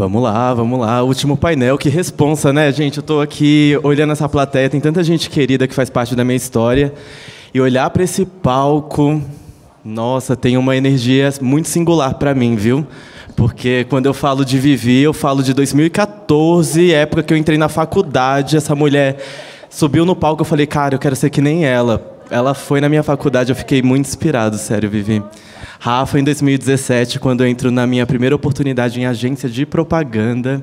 Vamos lá. Último painel, que responsa, né, gente? Eu tô aqui olhando essa plateia, tem tanta gente querida que faz parte da minha história. E olhar para esse palco, nossa, tem uma energia muito singular para mim, viu? Porque quando eu falo de Vivi, eu falo de 2014, época que eu entrei na faculdade, essa mulher subiu no palco, eu falei, cara, eu quero ser que nem ela. Ela foi na minha faculdade, eu fiquei muito inspirado, sério, Vivi. Rafa, em 2017, quando eu entro na minha primeira oportunidade em agência de propaganda.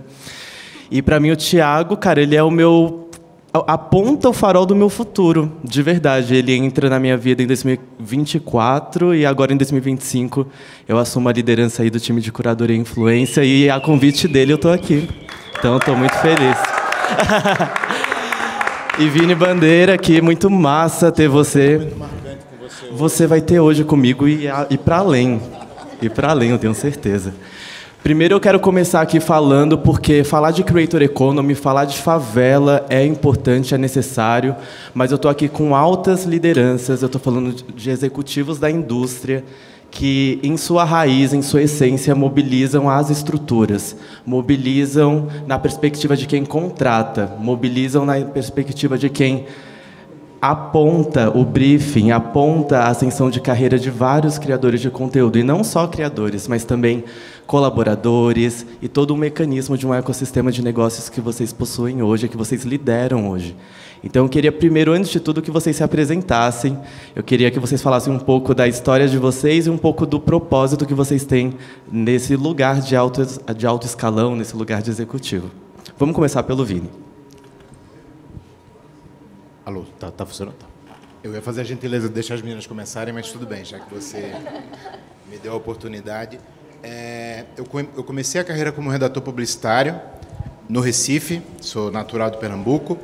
E, para mim, o Thiago, cara, ele é o meu... aponta o farol do meu futuro, de verdade. Ele entra na minha vida em 2024 e agora, em 2025, eu assumo a liderança aí do time de curadoria e influência. E, a convite dele, eu estou aqui. Então, eu estou muito feliz. E Vini Bandeira aqui, muito massa ter você. Muito marcante com você hoje. Você vai ter hoje comigo e para além. E para além, eu tenho certeza. Primeiro eu quero começar aqui falando porque falar de Creator Economy, falar de favela é importante, é necessário, mas eu estou aqui com altas lideranças, eu estou falando de executivos da indústria que, em sua raiz, em sua essência, mobilizam as estruturas, mobilizam na perspectiva de quem contrata, mobilizam na perspectiva de quem aponta o briefing, aponta a ascensão de carreira de vários criadores de conteúdo, e não só criadores, mas também colaboradores e todo um mecanismo de um ecossistema de negócios que vocês possuem hoje, que vocês lideram hoje. Então, eu queria primeiro, antes de tudo, que vocês se apresentassem. Eu queria que vocês falassem um pouco da história de vocês e um pouco do propósito que vocês têm nesse lugar de alto escalão, nesse lugar de executivo. Vamos começar pelo Vini. Alô, tá funcionando? Tá. Eu ia fazer a gentileza de deixar as meninas começarem, mas tudo bem, já que você me deu a oportunidade. Eu comecei a carreira como redator publicitário no Recife, sou natural de Pernambuco.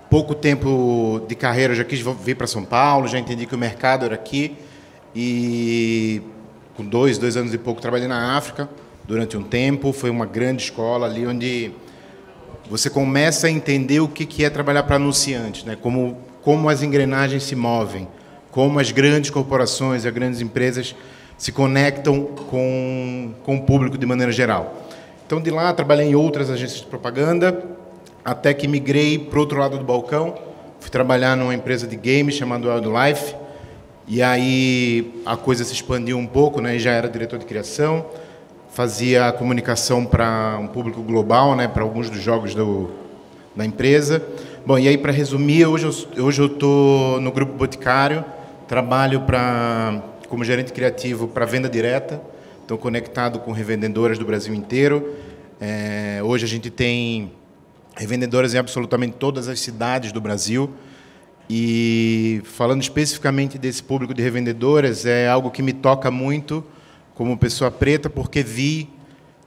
Pouco tempo de carreira, eu já quis vir para São Paulo, já entendi que o mercado era aqui. E com dois anos e pouco, trabalhei na África durante um tempo. Foi uma grande escola ali onde você começa a entender o que é trabalhar para anunciantes, né? Como as engrenagens se movem, como as grandes corporações, as grandes empresas se conectam com o público de maneira geral. Então, de lá, trabalhei em outras agências de propaganda, até que migrei para o outro lado do balcão. Fui trabalhar numa empresa de games chamada Wildlife, e aí a coisa se expandiu um pouco, né? Já era diretor de criação, fazia a comunicação para um público global, né? Para alguns dos jogos da empresa. Bom, e aí, para resumir, hoje eu estou no Grupo Boticário, trabalho como gerente criativo para venda direta, estou conectado com revendedoras do Brasil inteiro. Hoje a gente tem revendedoras em absolutamente todas as cidades do Brasil. E falando especificamente desse público de revendedoras, é algo que me toca muito como pessoa preta, porque vi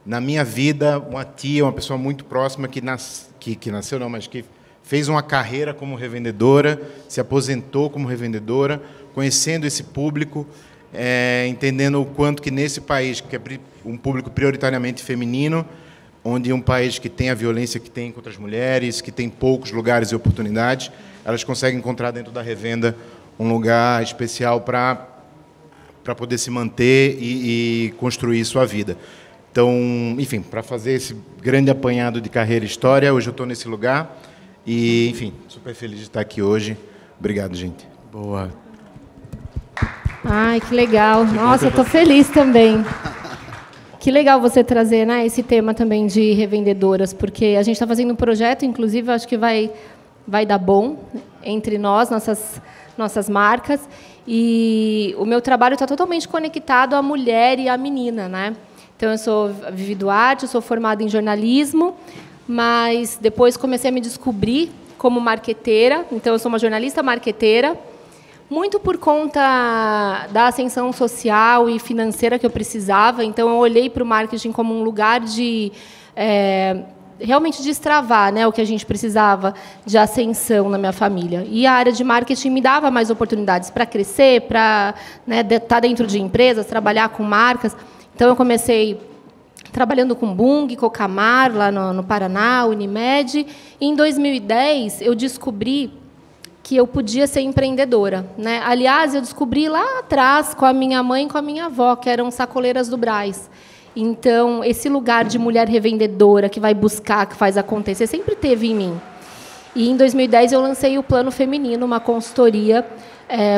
na minha vida uma tia, uma pessoa muito próxima que nasceu, não, mas que fez uma carreira como revendedora, se aposentou como revendedora, conhecendo esse público, entendendo o quanto que nesse país, que é um público prioritariamente feminino, onde um país que tem a violência que tem contra as mulheres, que tem poucos lugares e oportunidades, elas conseguem encontrar dentro da revenda um lugar especial para poder se manter e construir sua vida. Então, enfim, para fazer esse grande apanhado de carreira e história, hoje eu estou nesse lugar e, enfim, super feliz de estar aqui hoje. Obrigado, gente. Boa. Ai, que legal. Nossa, eu estou feliz também. Que legal você trazer, né, esse tema também de revendedoras, porque a gente está fazendo um projeto, inclusive, eu acho que vai dar bom entre nós, nossas marcas, e o meu trabalho está totalmente conectado à mulher e à menina, né? Então, eu sou Vivi Duarte, eu sou formada em jornalismo, mas depois comecei a me descobrir como marqueteira, então eu sou uma jornalista marqueteira, muito por conta da ascensão social e financeira que eu precisava. Então, eu olhei para o marketing como um lugar de realmente destravar, né, o que a gente precisava de ascensão na minha família. E a área de marketing me dava mais oportunidades para crescer, para, né, estar dentro de empresas, trabalhar com marcas. Então, eu comecei trabalhando com Bung, Cocamar, lá no Paraná, Unimed. E, em 2010, eu descobri que eu podia ser empreendedora, né? Aliás, eu descobri lá atrás com a minha mãe e com a minha avó, que eram sacoleiras do Brás. Então, esse lugar de mulher revendedora, que vai buscar, que faz acontecer, sempre teve em mim. E, em 2010, eu lancei o Plano Feminino, uma consultoria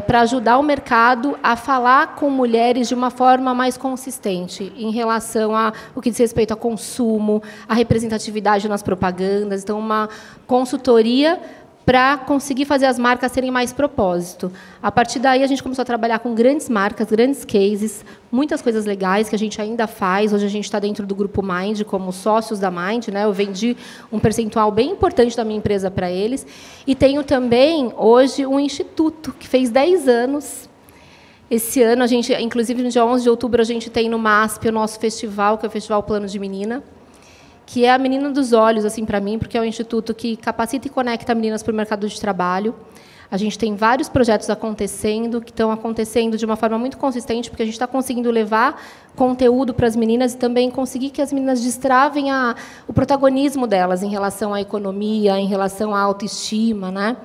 para ajudar o mercado a falar com mulheres de uma forma mais consistente em relação ao que diz respeito a consumo, a representatividade nas propagandas. Então, uma consultoria para conseguir fazer as marcas terem mais propósito. A partir daí, a gente começou a trabalhar com grandes marcas, grandes cases, muitas coisas legais que a gente ainda faz. Hoje a gente está dentro do Grupo Mind, como sócios da Mind, né? Eu vendi um percentual bem importante da minha empresa para eles. E tenho também, hoje, um instituto, que fez 10 anos. Esse ano, a gente, inclusive, no dia 11 de outubro, a gente tem no MASP o nosso festival, que é o Festival Plano de Menina, que é a menina dos olhos, assim, para mim, porque é um instituto que capacita e conecta meninas para o mercado de trabalho. A gente tem vários projetos acontecendo, que estão acontecendo de uma forma muito consistente, porque a gente está conseguindo levar conteúdo para as meninas e também conseguir que as meninas destravem o protagonismo delas em relação à economia, em relação à autoestima, né?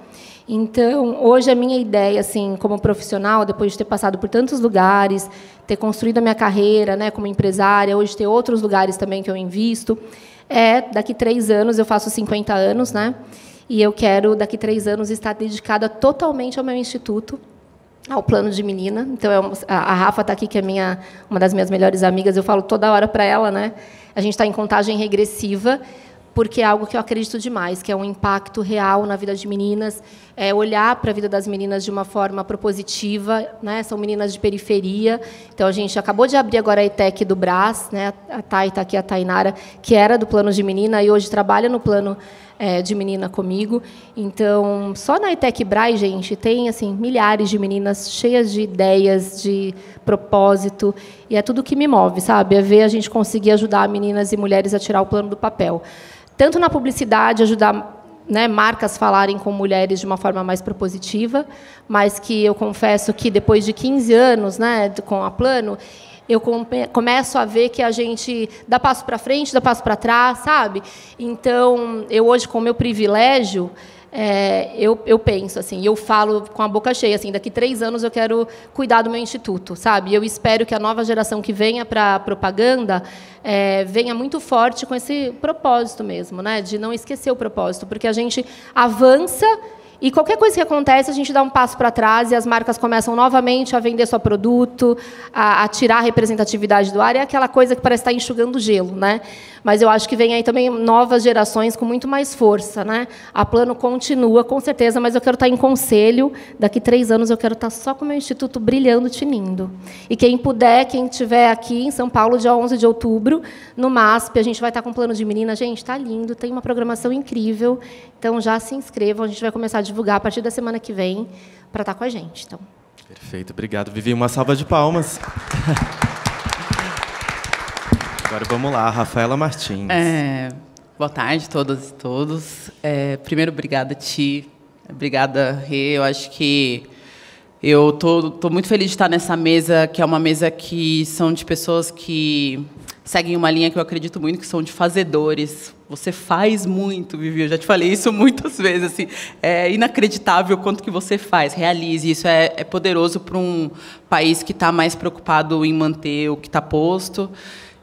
Então, hoje, a minha ideia, assim, como profissional, depois de ter passado por tantos lugares, ter construído a minha carreira, né, como empresária, hoje ter outros lugares também que eu invisto, daqui 3 anos, eu faço 50 anos, né? E eu quero, daqui 3 anos, estar dedicada totalmente ao meu instituto, ao Plano de Menina. Então, a Rafa está aqui, que é uma das minhas melhores amigas, eu falo toda hora para ela, né? A gente está em contagem regressiva, porque é algo que eu acredito demais, que é um impacto real na vida de meninas, olhar para a vida das meninas de uma forma propositiva, né? São meninas de periferia. Então, a gente acabou de abrir agora a ETEC do Brás, né? A Thay está aqui, a Tainara, que era do Plano de Menina, e hoje trabalha no Plano de Menina comigo. Então, só na ETEC Brás, gente, tem assim, milhares de meninas cheias de ideias, de propósito, e é tudo que me move, sabe? É ver a gente conseguir ajudar meninas e mulheres a tirar o plano do papel. Tanto na publicidade, ajudar, né, marcas falarem com mulheres de uma forma mais propositiva, mas que eu confesso que, depois de 15 anos, né, com a Plano, eu começo a ver que a gente dá passo para frente, dá passo para trás, sabe? Então, eu hoje, com o meu privilégio, eu penso assim, eu falo com a boca cheia, assim, daqui 3 anos eu quero cuidar do meu instituto, sabe? Eu espero que a nova geração que venha para a propaganda venha muito forte com esse propósito mesmo, né? De não esquecer o propósito, porque a gente avança e qualquer coisa que acontece, a gente dá um passo para trás e as marcas começam novamente a vender seu produto, a tirar a representatividade do ar. É aquela coisa que parece estar enxugando gelo, né? Mas eu acho que vem aí também novas gerações com muito mais força, né? A Plano continua, com certeza, mas eu quero estar em conselho. Daqui 3 anos eu quero estar só com o meu instituto brilhando, tinindo. E quem puder, quem estiver aqui em São Paulo, dia 11 de outubro, no MASP, a gente vai estar com o Plano de Menina. Gente, está lindo, tem uma programação incrível. Então, já se inscrevam, a gente vai começar a divulgar a partir da semana que vem para estar com a gente. Então. Perfeito, obrigado, Vivi. Uma salva de palmas. Agora vamos lá, Rafaela Martins. Boa tarde, todas e todos. Primeiro, obrigada, Ti. Obrigada, Rê. Eu acho que eu tô muito feliz de estar nessa mesa, que é uma mesa que são de pessoas que seguem uma linha que eu acredito muito, que são de fazedores. Você faz muito, Vivi, eu já te falei isso muitas vezes. Assim, é inacreditável o quanto que você faz, realize. Isso é poderoso para um país que está mais preocupado em manter o que está posto.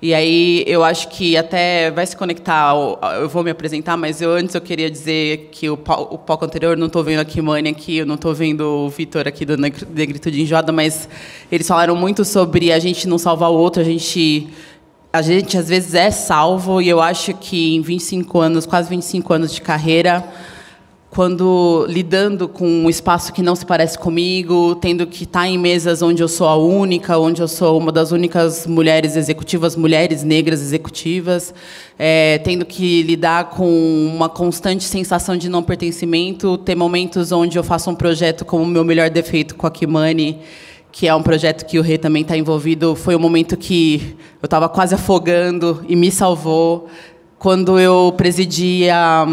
E aí, eu acho que até vai se conectar, eu vou me apresentar, mas antes eu queria dizer que o palco anterior, não estou vendo a Kimani aqui, eu não estou vendo o Vitor aqui do Negritude Enjoada, mas eles falaram muito sobre a gente não salvar o outro, a gente às vezes é salvo, e eu acho que em 25 anos, quase 25 anos de carreira, quando lidando com um espaço que não se parece comigo, tendo que estar em mesas onde eu sou a única, onde eu sou uma das únicas mulheres executivas, mulheres negras executivas, tendo que lidar com uma constante sensação de não pertencimento, ter momentos onde eu faço um projeto como o meu melhor defeito com a Kimani, que é um projeto que o Rê também está envolvido, foi um momento que eu estava quase afogando e me salvou, quando eu presidi a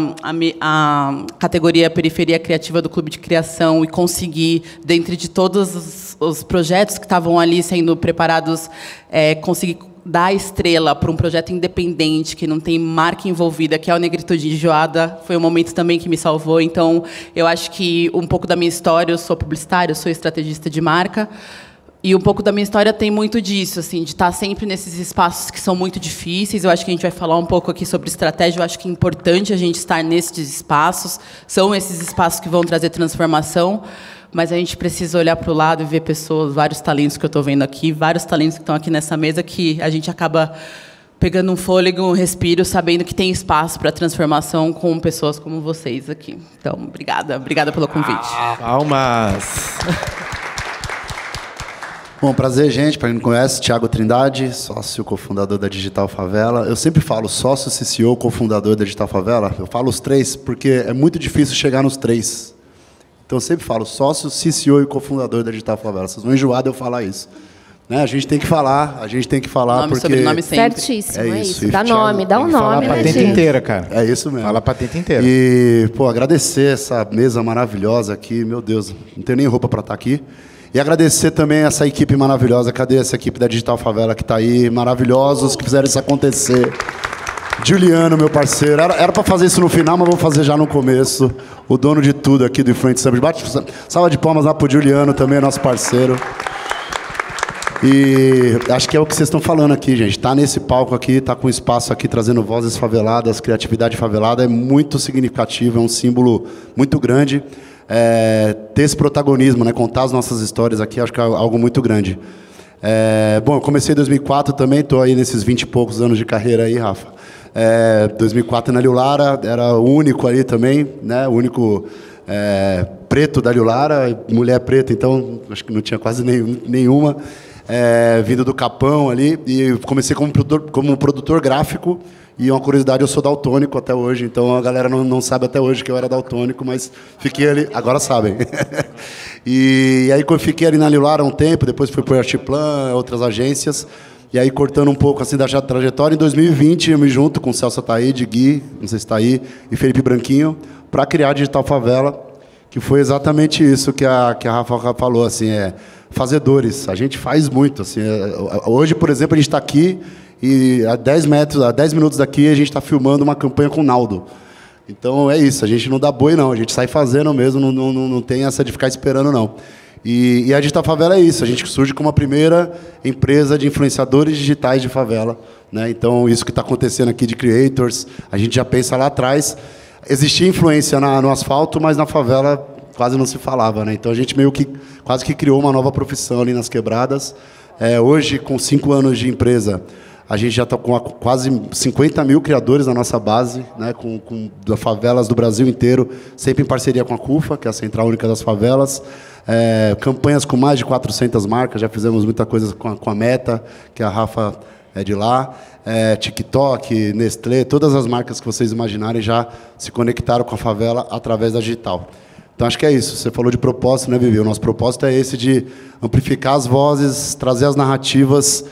categoria Periferia Criativa do Clube de Criação e consegui, dentre de todos os projetos que estavam ali sendo preparados, conseguir dar a estrela para um projeto independente, que não tem marca envolvida, que é o Negritude Enjoada, foi um momento também que me salvou. Então, eu acho que um pouco da minha história, eu sou publicitária, eu sou estrategista de marca, E um pouco da minha história tem muito disso, assim, de estar sempre nesses espaços que são muito difíceis. Eu acho que a gente vai falar um pouco aqui sobre estratégia. Eu acho que é importante a gente estar nesses espaços. São esses espaços que vão trazer transformação. Mas a gente precisa olhar para o lado e ver pessoas, vários talentos que eu estou vendo aqui, vários talentos que estão aqui nessa mesa, que a gente acaba pegando um fôlego, um respiro, sabendo que tem espaço para transformação com pessoas como vocês aqui. Então, obrigada pelo convite. Palmas! Bom, prazer, gente. Para quem não conhece, Thiago Trindade, sócio cofundador da Digital Favela. Eu sempre falo sócio, CCO, cofundador da Digital Favela. Eu falo os três porque é muito difícil chegar nos três. Então, eu sempre falo sócio, CCO e cofundador da Digital Favela. Vocês vão enjoar de eu falar isso. Né? A gente tem que falar nome, porque... sobrenome sempre. Certíssimo, é isso. Dá Thiago, nome, dá um nome. Fala a patente inteira, cara. É isso mesmo. Fala a patente inteira. E, pô, agradecer essa mesa maravilhosa aqui. Meu Deus, não tenho nem roupa para estar aqui. E agradecer também essa equipe maravilhosa. Cadê essa equipe da Digital Favela que está aí? Maravilhosos, que fizeram isso acontecer. Juliano, meu parceiro. Era para fazer isso no final, mas vou fazer já no começo. O dono de tudo aqui do Influent Summit. Bate salva de palmas lá pro Juliano também, nosso parceiro. E acho que é o que vocês estão falando aqui, gente. Tá nesse palco aqui, tá com espaço aqui, trazendo vozes faveladas, criatividade favelada. É muito significativo, é um símbolo muito grande. Ter esse protagonismo, né, contar as nossas histórias aqui, acho que é algo muito grande. Bom, eu comecei em 2004 também, estou aí nesses 20 e poucos anos de carreira aí, Rafa. 2004 na Liulara, era o único ali também, né, o único preto da Liulara, mulher preta, então acho que não tinha quase nenhuma, vindo do Capão ali, e comecei como produtor gráfico. E uma curiosidade, eu sou daltônico até hoje, então a galera não sabe até hoje que eu era daltônico, mas fiquei ali, agora sabem. E aí eu fiquei ali na Liulara um tempo, depois fui para o Artiplan, outras agências, e aí cortando um pouco assim da trajetória, em 2020 eu me junto com o Celso Ataíde, Gui, não sei se está aí, e Felipe Branquinho, para criar a Digital Favela, que foi exatamente isso que a Rafa falou, assim, fazedores, a gente faz muito, assim, hoje, por exemplo, a gente está aqui, e a 10 minutos daqui, a gente está filmando uma campanha com o Naldo. Então, é isso. A gente não dá boi, não. A gente sai fazendo mesmo, não tem essa de ficar esperando, não. E a Digital Favela é isso. A gente surge como a primeira empresa de influenciadores digitais de favela. Né? Então, isso que está acontecendo aqui de creators, a gente já pensa lá atrás. Existia influência no asfalto, mas na favela quase não se falava. Né? Então, a gente meio que quase que criou uma nova profissão ali nas quebradas. Hoje, com 5 anos de empresa, a gente já está com quase 50 mil criadores na nossa base, né, com favelas do Brasil inteiro, sempre em parceria com a CUFA, que é a Central Única das Favelas. Campanhas com mais de 400 marcas, já fizemos muita coisa com a Meta, que a Rafa é de lá. TikTok, Nestlé, todas as marcas que vocês imaginarem já se conectaram com a favela através da digital. Então, acho que é isso. Você falou de propósito, né, Vivi? O nosso propósito é esse de amplificar as vozes, trazer as narrativas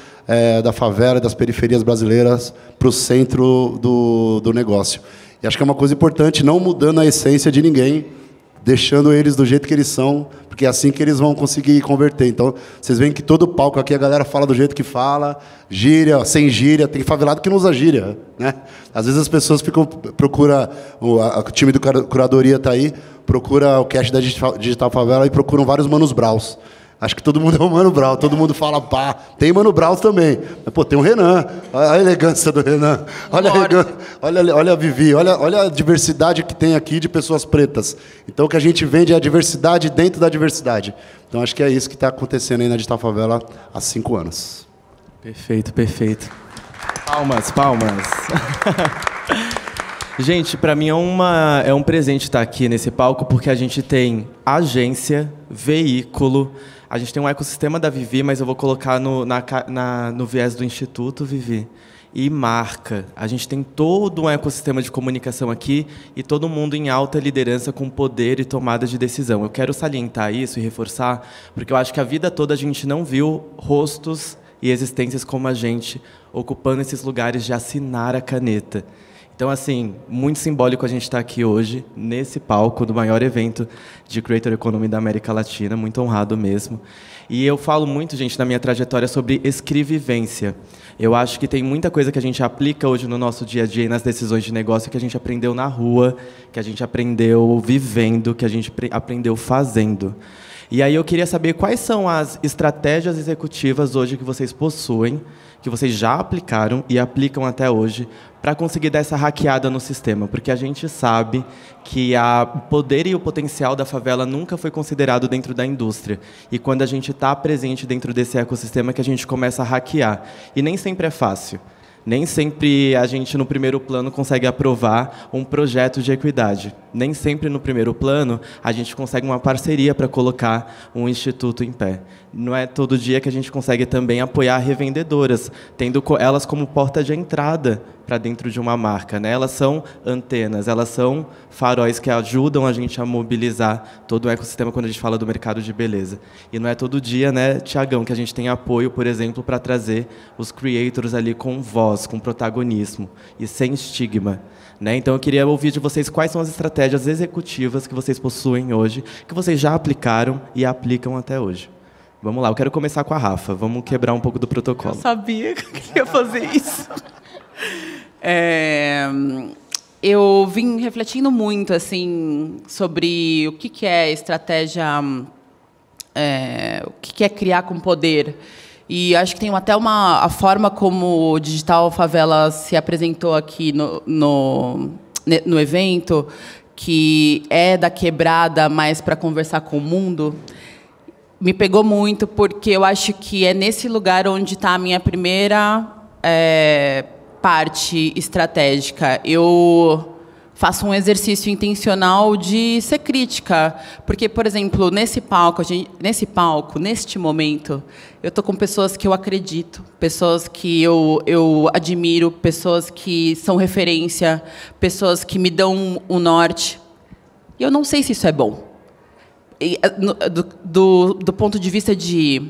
da favela e das periferias brasileiras para o centro do negócio. E acho que é uma coisa importante, não mudando a essência de ninguém, deixando eles do jeito que eles são, porque é assim que eles vão conseguir converter. Então, vocês veem que todo palco aqui a galera fala do jeito que fala, gíria, sem gíria, tem favelado que não usa gíria. Né? Às vezes as pessoas procuram, o time do curadoria está aí, procura o cast da Digital Favela e procuram vários Manos Braus. Acho que todo mundo é um Mano Brown, todo mundo fala pá. Tem Mano Brown também. Mas, pô, tem o Renan. Olha a elegância do Renan. Olha a Vivi, olha a diversidade que tem aqui de pessoas pretas. Então, o que a gente vende é a diversidade dentro da diversidade. Então, acho que é isso que está acontecendo aí na Digital Favela há 5 anos. Perfeito, perfeito. Palmas. Gente, para mim é um presente estar aqui nesse palco, porque a gente tem agência, veículo, a gente tem um ecossistema da Vivi, mas eu vou colocar no viés do Instituto Vivi. E marca. A gente tem todo um ecossistema de comunicação aqui e todo mundo em alta liderança com poder e tomada de decisão. Eu quero salientar isso e reforçar, porque eu acho que a vida toda a gente não viu rostos e existências como a gente ocupando esses lugares de assinar a caneta. Então, assim, muito simbólico a gente estar aqui hoje, nesse palco do maior evento de Creator Economy da América Latina, muito honrado mesmo. E eu falo muito, gente, na minha trajetória sobre escrevivência. Eu acho que tem muita coisa que a gente aplica hoje no nosso dia a dia e nas decisões de negócio que a gente aprendeu na rua, que a gente aprendeu vivendo, que a gente aprendeu fazendo. E aí eu queria saber quais são as estratégias executivas hoje que vocês possuem, que vocês já aplicaram e aplicam até hoje, para conseguir dar essa hackeada no sistema, porque a gente sabe que o poder e o potencial da favela nunca foi considerado dentro da indústria. E quando a gente está presente dentro desse ecossistema que a gente começa a hackear. E nem sempre é fácil. Nem sempre a gente, no primeiro plano, consegue aprovar um projeto de equidade. Nem sempre, no primeiro plano, a gente consegue uma parceria para colocar um instituto em pé. Não é todo dia que a gente consegue também apoiar revendedoras, tendo elas como porta de entrada para dentro de uma marca, né? Elas são antenas, elas são faróis que ajudam a gente a mobilizar todo o ecossistema quando a gente fala do mercado de beleza. E não é todo dia, né, Tiagão, que a gente tem apoio, por exemplo, para trazer os creators ali com voz, com protagonismo e sem estigma. Né? Então, eu queria ouvir de vocês quais são as estratégias executivas que vocês possuem hoje, que vocês já aplicaram e aplicam até hoje. Vamos lá, eu quero começar com a Rafa. Vamos quebrar um pouco do protocolo. Eu sabia que ia fazer isso. Eu vim refletindo muito assim, sobre o que é estratégia, o que é criar com poder. E acho que tem até a forma como o Digital Favela se apresentou aqui no evento, que é da quebrada, mais para conversar com o mundo, me pegou muito, porque eu acho que é nesse lugar onde está a minha primeira parte estratégica. Eu faço um exercício intencional de ser crítica, porque, por exemplo, nesse palco, neste momento, eu estou com pessoas que eu acredito, pessoas que eu admiro, pessoas que são referência, pessoas que me dão um norte. E eu não sei se isso é bom. E, do ponto de vista de...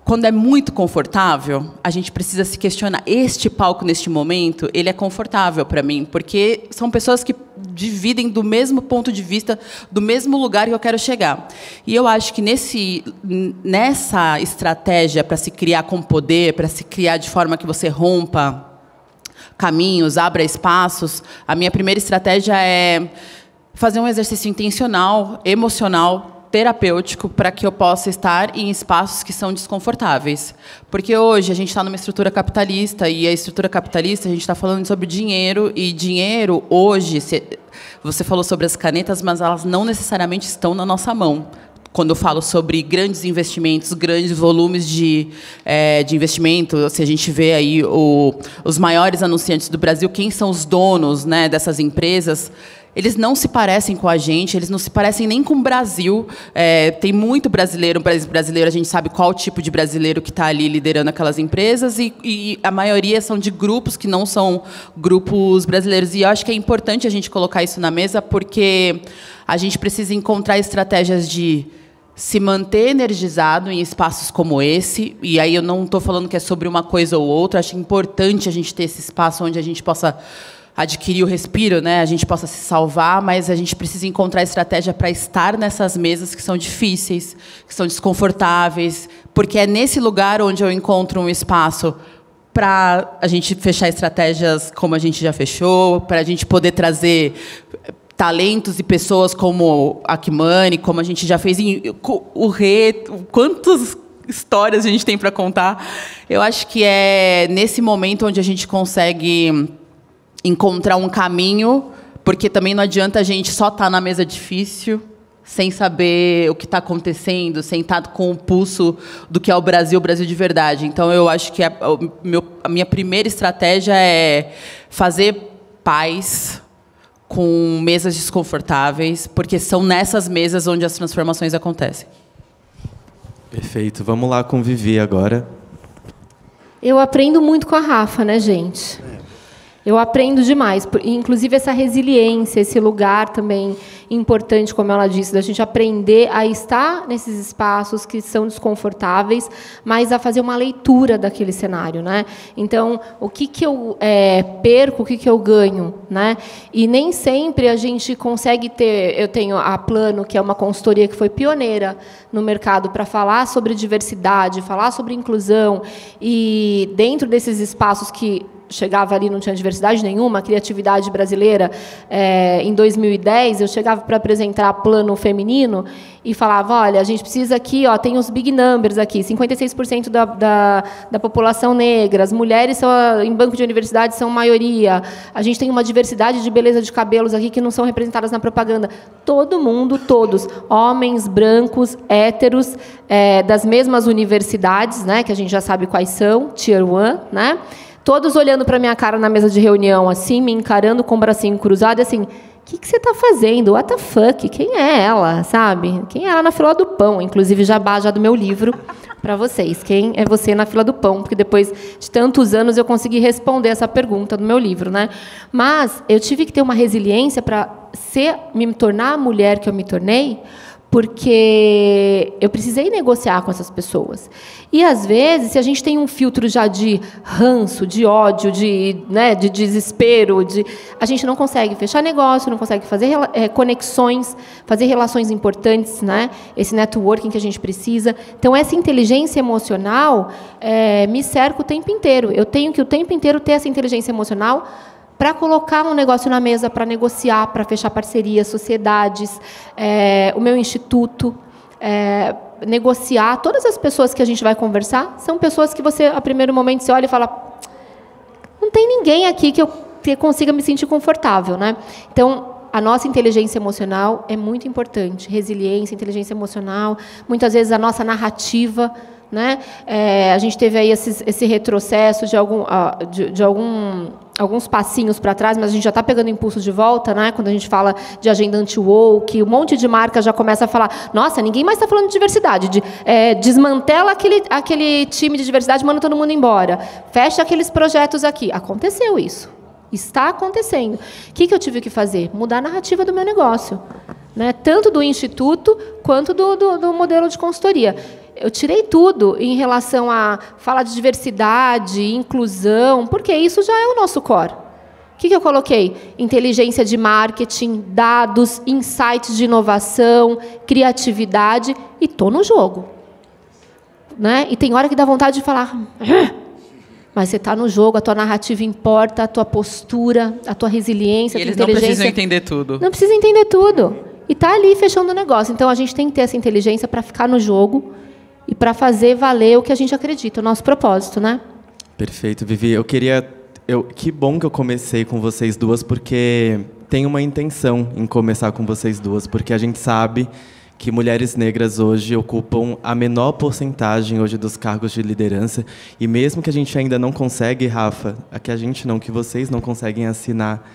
Quando é muito confortável, a gente precisa se questionar. Este palco, neste momento, ele é confortável para mim, porque são pessoas que dividem do mesmo ponto de vista, do mesmo lugar que eu quero chegar. E eu acho que nessa estratégia para se criar com poder, para se criar de forma que você rompa caminhos, abra espaços, a minha primeira estratégia é fazer um exercício intencional, emocional, terapêutico, para que eu possa estar em espaços que são desconfortáveis. Porque hoje a gente está numa estrutura capitalista, e a estrutura capitalista, a gente está falando sobre dinheiro, e dinheiro, hoje, você falou sobre as canetas, mas elas não necessariamente estão na nossa mão. Quando eu falo sobre grandes investimentos, grandes volumes de investimento, se a gente vê aí os maiores anunciantes do Brasil, quem são os donos, né, dessas empresas, eles não se parecem com a gente, eles não se parecem nem com o Brasil. Tem muito brasileiro, a gente sabe qual tipo de brasileiro que está ali liderando aquelas empresas, e a maioria são de grupos que não são grupos brasileiros. E eu acho que é importante a gente colocar isso na mesa, porque a gente precisa encontrar estratégias de se manter energizado em espaços como esse, e aí eu não estou falando que é sobre uma coisa ou outra, acho importante a gente ter esse espaço onde a gente possa adquirir o respiro, né? A gente possa se salvar, mas a gente precisa encontrar estratégia para estar nessas mesas que são difíceis, que são desconfortáveis, porque é nesse lugar onde eu encontro um espaço para a gente fechar estratégias como a gente já fechou, para a gente poder trazer talentos e pessoas como a Kimani, como a gente já fez o Rê, quantas histórias a gente tem para contar. Eu acho que é nesse momento onde a gente consegue encontrar um caminho, porque também não adianta a gente só estar na mesa difícil, sem saber o que está acontecendo, sem estar com o pulso do que é o Brasil de verdade. Então, eu acho que a minha primeira estratégia é fazer paz com mesas desconfortáveis, porque são nessas mesas onde as transformações acontecem. Perfeito. Vamos lá com Vivi agora. Eu aprendo muito com a Rafa, né, gente? Eu aprendo demais, inclusive essa resiliência, esse lugar também importante, como ela disse, da gente aprender a estar nesses espaços que são desconfortáveis, mas a fazer uma leitura daquele cenário, né? Então, o que eu perco, o que eu ganho, né? E nem sempre a gente consegue ter. Eu tenho a Plano, que é uma consultoria que foi pioneira no mercado para falar sobre diversidade, falar sobre inclusão, e dentro desses espaços que chegava ali, não tinha diversidade nenhuma, a criatividade brasileira, em 2010, eu chegava para apresentar plano feminino e falava, olha, a gente precisa aqui, ó, tem os big numbers aqui, 56% da população negra, as mulheres em banco de universidade são maioria, a gente tem uma diversidade de beleza de cabelos aqui que não são representadas na propaganda. Todo mundo, todos, homens, brancos, héteros, das mesmas universidades, né, que a gente já sabe quais são, Tier 1, né? Todos olhando para a minha cara na mesa de reunião, assim, me encarando com o bracinho cruzado, assim, o que você está fazendo? What the fuck? Quem é ela, sabe? Quem é ela na fila do pão? Inclusive, já do meu livro para vocês. Quem é você na fila do pão? Porque depois de tantos anos eu consegui responder essa pergunta do meu livro, né? Mas eu tive que ter uma resiliência para me tornar a mulher que eu me tornei, porque eu precisei negociar com essas pessoas. E, às vezes, se a gente tem um filtro já de ranço, de ódio, de desespero, a gente não consegue fechar negócio, não consegue fazer conexões, fazer relações importantes, né? Esse networking que a gente precisa. Então, essa inteligência emocional me cerca o tempo inteiro. Eu tenho que, o tempo inteiro, ter essa inteligência emocional para colocar um negócio na mesa, para negociar, para fechar parcerias, sociedades, o meu instituto, negociar. Todas as pessoas que a gente vai conversar são pessoas que você, a primeiro momento, você olha e fala, não tem ninguém aqui que eu consiga me sentir confortável, né? Então, a nossa inteligência emocional é muito importante. Resiliência, inteligência emocional, muitas vezes a nossa narrativa, né? A gente teve aí esse retrocesso de alguns passinhos para trás, mas a gente já está pegando impulso de volta, né? Quando a gente fala de agenda anti-woke, um monte de marca já começa a falar, nossa, ninguém mais está falando de diversidade, desmantela aquele time de diversidade, manda todo mundo embora, fecha aqueles projetos aqui. Aconteceu isso. Está acontecendo. O que eu tive que fazer? Mudar a narrativa do meu negócio, né? Tanto do instituto quanto do modelo de consultoria. Eu tirei tudo em relação a falar de diversidade, inclusão, porque isso já é o nosso core. O que eu coloquei? Inteligência de marketing, dados, insights de inovação, criatividade, e estou no jogo, né? E tem hora que dá vontade de falar, mas você está no jogo, a tua narrativa importa, a tua postura, a tua resiliência, a tua inteligência. Eles não precisam entender tudo. Não precisa entender tudo. E está ali fechando o negócio. Então, a gente tem que ter essa inteligência para ficar no jogo e para fazer valer o que a gente acredita, o nosso propósito, né? Perfeito, Vivi. Que bom que eu comecei com vocês duas, porque tem uma intenção em começar com vocês duas, porque a gente sabe que mulheres negras hoje ocupam a menor porcentagem hoje dos cargos de liderança, e mesmo que a gente ainda não consegue, Rafa, que vocês não conseguem assinar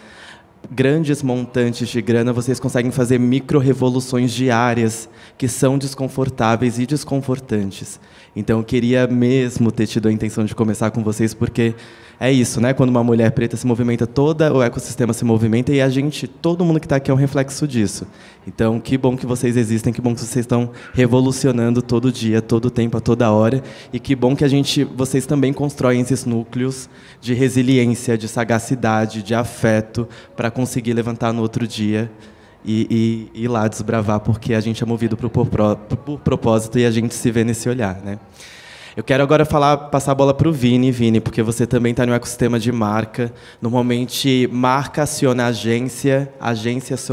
grandes montantes de grana, vocês conseguem fazer micro-revoluções diárias que são desconfortáveis e desconfortantes. Então, eu queria mesmo ter tido a intenção de começar com vocês, porque é isso, né? Quando uma mulher preta se movimenta, todo o ecossistema se movimenta, e todo mundo que está aqui é um reflexo disso. Então, que bom que vocês existem, que bom que vocês estão revolucionando todo dia, todo tempo, a toda hora, e que bom que vocês também constroem esses núcleos de resiliência, de sagacidade, de afeto, para conseguir levantar no outro dia e ir lá desbravar, porque a gente é movido por propósito e a gente se vê nesse olhar, né? Eu quero agora passar a bola para o Vini, porque você também está no ecossistema de marca. Normalmente, marca aciona agência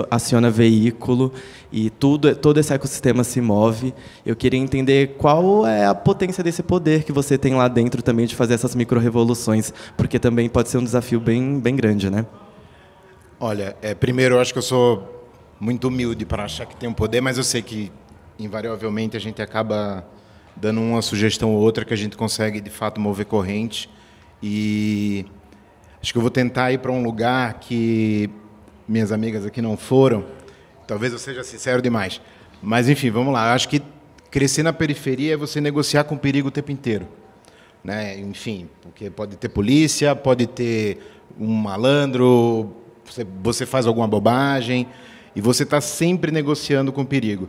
aciona veículo, e todo esse ecossistema se move. Eu queria entender qual é a potência desse poder que você tem lá dentro também de fazer essas micro-revoluções, porque também pode ser um desafio bem, bem grande, né? Olha, primeiro, eu acho que eu sou muito humilde para achar que tem um poder, mas eu sei que, invariavelmente, a gente acaba dando uma sugestão ou outra que a gente consegue, de fato, mover corrente. E acho que eu vou tentar ir para um lugar que minhas amigas aqui não foram. Talvez eu seja sincero demais. Mas, enfim, vamos lá. Eu acho que crescer na periferia é você negociar com o perigo o tempo inteiro, né? Enfim, porque pode ter polícia, pode ter um malandro, você faz alguma bobagem, e você está sempre negociando com o perigo.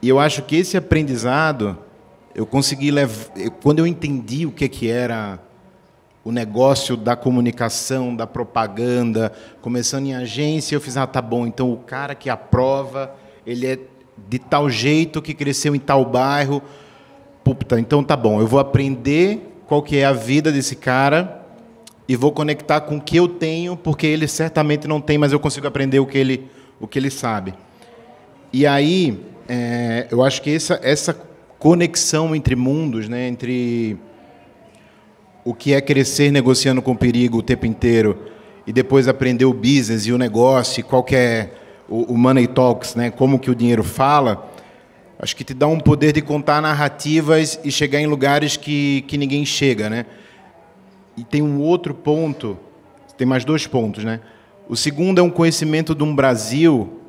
E eu acho que esse aprendizado eu consegui levar, quando eu entendi o que era o negócio da comunicação, da propaganda, começando em agência, eu fiz, tá bom, então o cara que aprova, ele é de tal jeito, que cresceu em tal bairro, puta, então tá bom, eu vou aprender qual que é a vida desse cara, e vou conectar com o que eu tenho, porque ele certamente não tem, mas eu consigo aprender o que ele sabe. E aí, eu acho que essa conexão entre mundos, né, entre o que é crescer negociando com perigo o tempo inteiro e depois aprender o business e o negócio, qual que é o money talks, né, como que o dinheiro fala, acho que te dá um poder de contar narrativas e chegar em lugares que ninguém chega, né? E tem um outro ponto, tem mais 2 pontos, né? O segundo é um conhecimento de um Brasil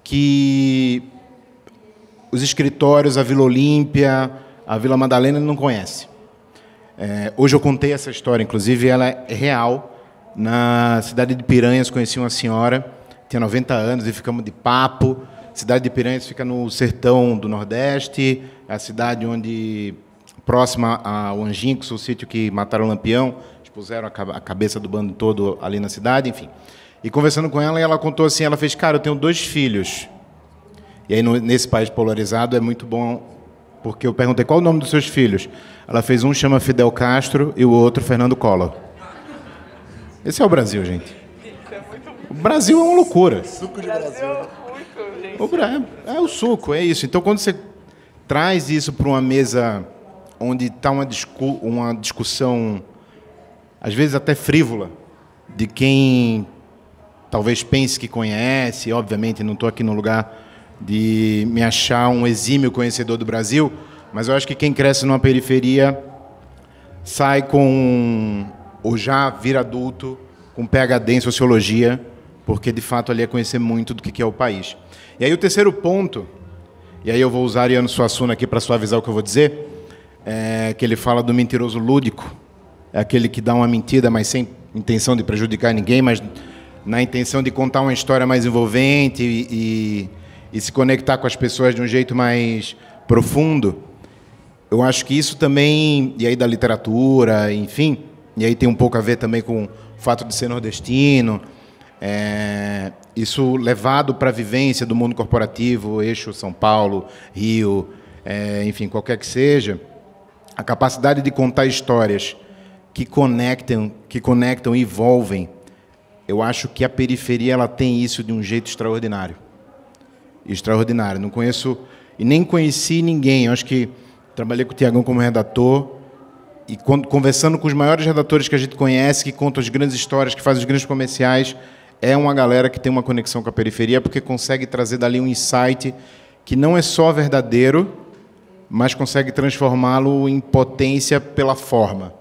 que os escritórios, a Vila Olímpia, a Vila Madalena não conhecem. Hoje eu contei essa história, inclusive ela é real. Na cidade de Piranhas conheci uma senhora, tinha 90 anos e ficamos de papo. A cidade de Piranhas fica no sertão do Nordeste, é a cidade onde, próxima ao Angicos, o sítio que mataram o Lampião, expuseram a cabeça do bando todo ali na cidade, enfim. E conversando com ela, ela contou assim, ela fez, cara, eu tenho 2 filhos. E aí, nesse país polarizado, é muito bom, porque eu perguntei, qual o nome dos seus filhos? Ela fez, um chama Fidel Castro e o outro Fernando Collor. Esse é o Brasil, gente. O Brasil é uma loucura. Suco de Brasil. É o suco, é isso. Então, quando você traz isso para uma mesa onde está uma discussão, às vezes até frívola, de quem talvez pense que conhece, obviamente não estou aqui no lugar de me achar um exímio conhecedor do Brasil, mas eu acho que quem cresce numa periferia sai com, ou já vira adulto, com PhD em sociologia, porque de fato ali é conhecer muito do que é o país. E aí o terceiro ponto, e aí eu vou usar Ariano Suassuna aqui para suavizar o que eu vou dizer, é que ele fala do mentiroso lúdico, é aquele que dá uma mentira, mas sem intenção de prejudicar ninguém, mas na intenção de contar uma história mais envolvente e se conectar com as pessoas de um jeito mais profundo. Eu acho que isso também, e aí da literatura, enfim, e aí tem um pouco a ver também com o fato de ser nordestino, isso levado para a vivência do mundo corporativo, eixo São Paulo, Rio, enfim, qualquer que seja, a capacidade de contar histórias que conectam e envolvem, eu acho que a periferia ela tem isso de um jeito extraordinário. Extraordinário. Não conheço e nem conheci ninguém. Eu acho que trabalhei com o Tiagão como redator e conversando com os maiores redatores que a gente conhece, que contam as grandes histórias, que fazem os grandes comerciais, é uma galera que tem uma conexão com a periferia porque consegue trazer dali um insight que não é só verdadeiro, mas consegue transformá-lo em potência pela forma.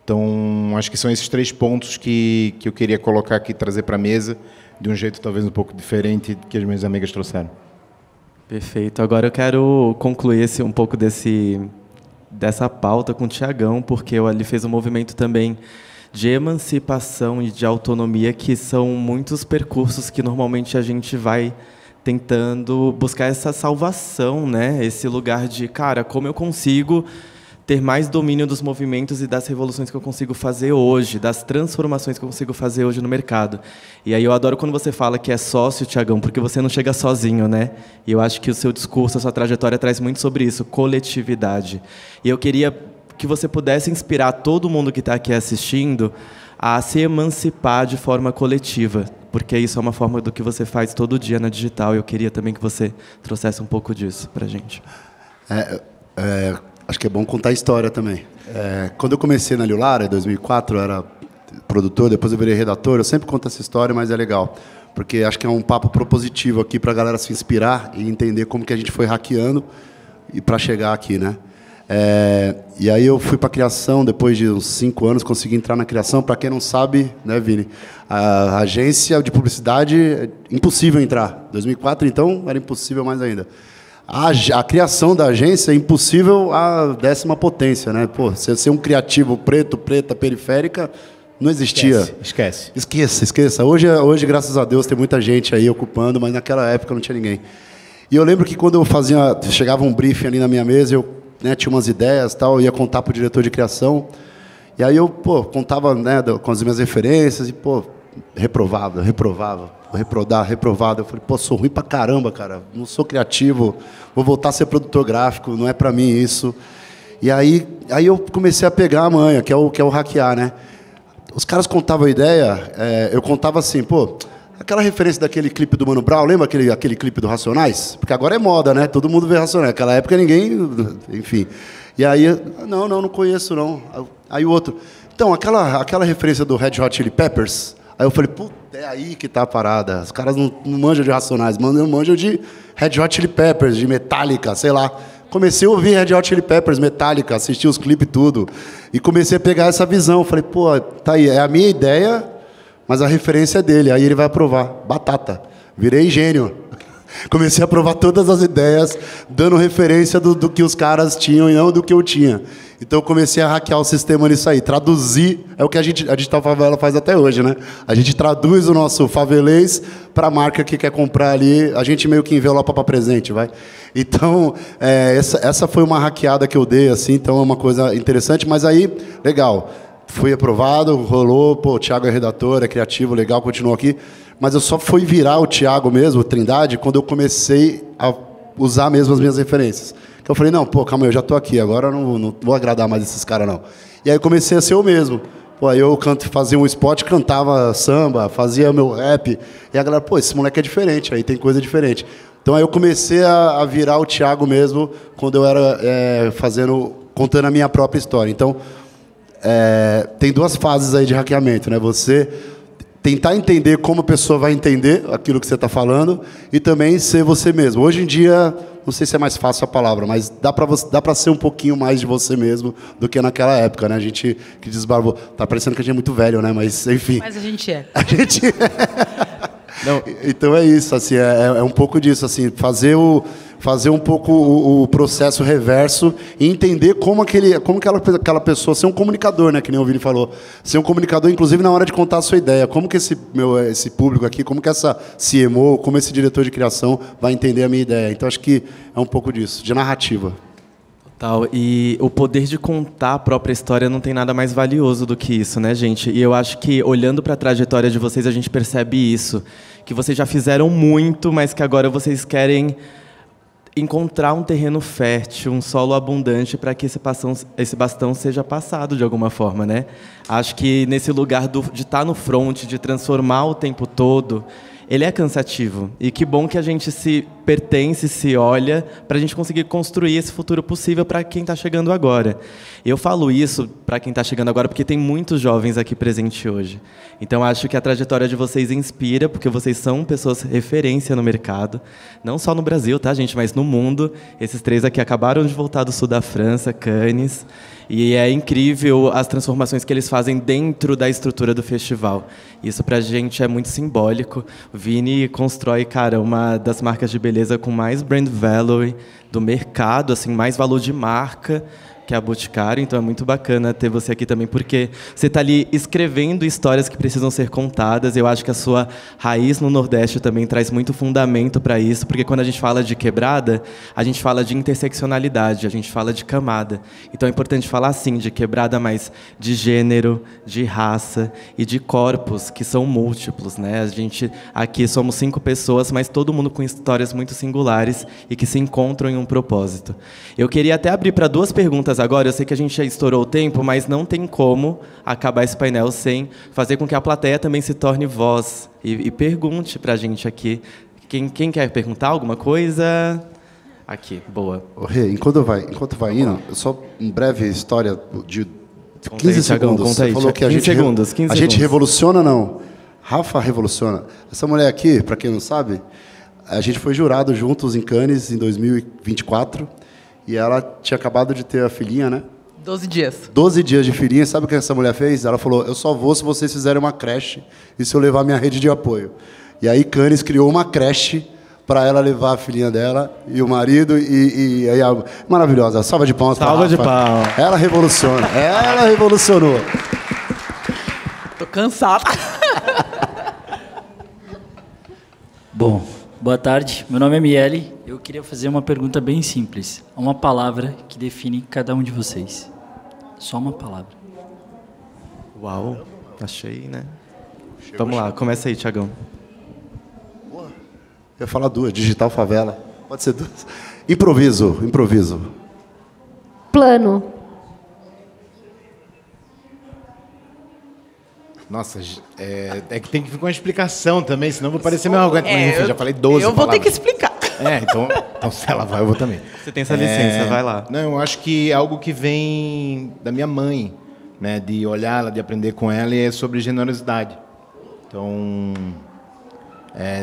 Então, acho que são esses 3 pontos que eu queria colocar aqui, trazer para a mesa, de um jeito talvez um pouco diferente do que as minhas amigas trouxeram. Perfeito. Agora eu quero concluir um pouco dessa pauta com o Tiagão, porque ele fez um movimento também de emancipação e de autonomia, que são muitos percursos que normalmente a gente vai tentando buscar essa salvação, né? Esse lugar de, cara, como eu consigo ter mais domínio dos movimentos e das revoluções que eu consigo fazer hoje, das transformações que eu consigo fazer hoje no mercado. E aí eu adoro quando você fala que é sócio, Tiagão, porque você não chega sozinho, né? E eu acho que o seu discurso, a sua trajetória traz muito sobre isso, coletividade. E eu queria que você pudesse inspirar todo mundo que está aqui assistindo a se emancipar de forma coletiva, porque isso é uma forma do que você faz todo dia na digital. Eu queria também que você trouxesse um pouco disso para a gente. Acho que é bom contar a história também. Quando eu comecei na Liulara, em 2004, eu era produtor, depois eu virei redator. Eu sempre conto essa história, mas é legal, porque acho que é um papo propositivo aqui para a galera se inspirar e entender como que a gente foi hackeando e para chegar aqui, né? E aí eu fui para a criação, depois de uns 5 anos, consegui entrar na criação. Para quem não sabe, né, Vini, a agência de publicidade é impossível entrar. 2004, então, era impossível mais ainda. A criação da agência é impossível à 10ª potência, né? Pô, ser um criativo preto, preta, periférica, não existia. Esqueça. Hoje, graças a Deus, tem muita gente aí ocupando, mas naquela época não tinha ninguém. E eu lembro que quando chegava um briefing ali na minha mesa, eu tinha umas ideias, tal, ia contar para o diretor de criação, e aí eu contava, né, com as minhas referências, e reprovava. Eu falei, sou ruim pra caramba, cara, não sou criativo, vou voltar a ser produtor gráfico, não é pra mim isso. E aí eu comecei a pegar a manha, que é o hackear, né? os caras contavam a ideia, eu contava assim, pô, aquela referência daquele clipe do Mano Brown, lembra aquele clipe do Racionais? Porque agora é moda, né? Todo mundo vê Racionais. Naquela época ninguém, enfim. E aí, não conheço não. Aí o outro, então, aquela referência do Red Hot Chili Peppers, aí eu falei, puta, é aí que tá a parada. Os caras não manjam de Racionais, manjam de Red Hot Chili Peppers, de Metallica, sei lá. Comecei a ouvir Red Hot Chili Peppers, Metallica, assistir os clipes e tudo. E comecei a pegar essa visão. Falei, pô, tá aí, é a minha ideia, mas a referência é dele. Aí ele vai aprovar. Batata. Virei gênio. Comecei a aprovar todas as ideias, dando referência do que os caras tinham e não do que eu tinha. Então eu comecei a hackear o sistema nisso aí. Traduzir é o que a Digital Favela faz até hoje, né? A gente traduz o nosso favelês para a marca que quer comprar ali. A gente meio que envelopa para presente, vai. Então, essa foi uma hackeada que eu dei, assim, então é uma coisa interessante. Mas aí, legal, fui aprovado, rolou, pô, o Thiago é redator, é criativo, legal, continuou aqui. Mas eu só fui virar o Thiago mesmo, o Trindade, quando eu comecei a usar mesmo as minhas referências. Eu falei, não, pô, calma aí, eu já estou aqui, agora eu não vou agradar mais esses caras, não. E aí eu comecei a ser eu mesmo. Pô, aí eu fazia um spot, cantava samba, fazia meu rap. E a galera, pô, esse moleque é diferente, aí tem coisa diferente. Então aí eu comecei a virar o Thiago mesmo, quando eu era contando a minha própria história. Então, tem duas fases aí de hackeamento, né? Você tentar entender como a pessoa vai entender aquilo que você está falando e também ser você mesmo. Hoje em dia, não sei se é mais fácil a palavra, mas dá para ser um pouquinho mais de você mesmo do que naquela época, né? A gente que desbravou. Tá parecendo que a gente é muito velho, né? Mas, enfim. Mas a gente é. A gente Não, então é isso, assim, é um pouco disso, assim, fazer um pouco o processo reverso e entender como aquela pessoa, ser um comunicador, né, que nem o Vini falou, ser um comunicador, inclusive na hora de contar a sua ideia, como que esse público aqui, como que essa CMO, como esse diretor de criação vai entender a minha ideia. Então acho que é um pouco disso, de narrativa. Total. E o poder de contar a própria história não tem nada mais valioso do que isso, né, gente? E eu acho que, olhando para a trajetória de vocês, a gente percebe isso, que vocês já fizeram muito, mas que agora vocês querem encontrar um terreno fértil, um solo abundante para que esse bastão seja passado de alguma forma, né? Acho que nesse lugar de estar no front, de transformar o tempo todo, ele é cansativo. E que bom que a gente se pertence, se olha, para a gente conseguir construir esse futuro possível para quem está chegando agora. Eu falo isso para quem está chegando agora porque tem muitos jovens aqui presentes hoje. Então, acho que a trajetória de vocês inspira, porque vocês são pessoas referência no mercado, não só no Brasil, tá, gente, mas no mundo. Esses três aqui acabaram de voltar do sul da França, Cannes, e é incrível as transformações que eles fazem dentro da estrutura do festival. Isso, para a gente, é muito simbólico. O Vini constrói, cara, uma das marcas de beleza com mais brand value do mercado, assim, mais valor de marca, que é a Boticário. Então é muito bacana ter você aqui também, porque você está ali escrevendo histórias que precisam ser contadas. Eu acho que a sua raiz no Nordeste também traz muito fundamento para isso, porque quando a gente fala de quebrada, a gente fala de interseccionalidade, a gente fala de camada. Então é importante falar, sim, de quebrada, mas de gênero, de raça e de corpos, que são múltiplos, né? A gente aqui somos 5 pessoas, mas todo mundo com histórias muito singulares e que se encontram em um propósito. Eu queria até abrir para 2 perguntas agora. Eu sei que a gente já estourou o tempo, mas não tem como acabar esse painel sem fazer com que a plateia também se torne voz e pergunte para a gente aqui. Quem quer perguntar alguma coisa? Aqui, boa. Ô, Rê, enquanto vai indo, só uma breve história de 15 segundos. Conta aí, Você falou que a 15 gente, segundos, 15 a gente segundos. revoluciona, não? Rafa revoluciona. Essa mulher aqui, para quem não sabe, a gente foi jurado juntos em Cannes em 2024. E ela tinha acabado de ter a filhinha, né? 12 dias. 12 dias de filhinha. Sabe o que essa mulher fez? Ela falou, eu só vou se vocês fizerem uma creche e se eu levar minha rede de apoio. E aí Cannes criou uma creche para ela levar a filhinha dela e o marido. E aí maravilhosa. Salva de palmas para a Rafa. Salva de palmas. Ela revoluciona. Ela revolucionou. Tô cansada. Bom, boa tarde. Meu nome é Miele. Eu queria fazer uma pergunta bem simples. Uma palavra que define cada um de vocês. Só uma palavra. Uau, achei, né? Vamos lá, começa aí, Thiagão. Eu ia falar 2, Digital Favela. Pode ser 2. Improviso. Plano. Nossa, é que tem que ficar uma explicação também, senão eu vou parecer meio arrogante. Mas, enfim, já falei 12 Eu vou palavras. ter que explicar. Então se ela vai, eu vou também. Você tem essa licença, vai lá. Não, eu acho que é algo que vem da minha mãe, né, de olhar ela, de aprender com ela, e é sobre generosidade. Então,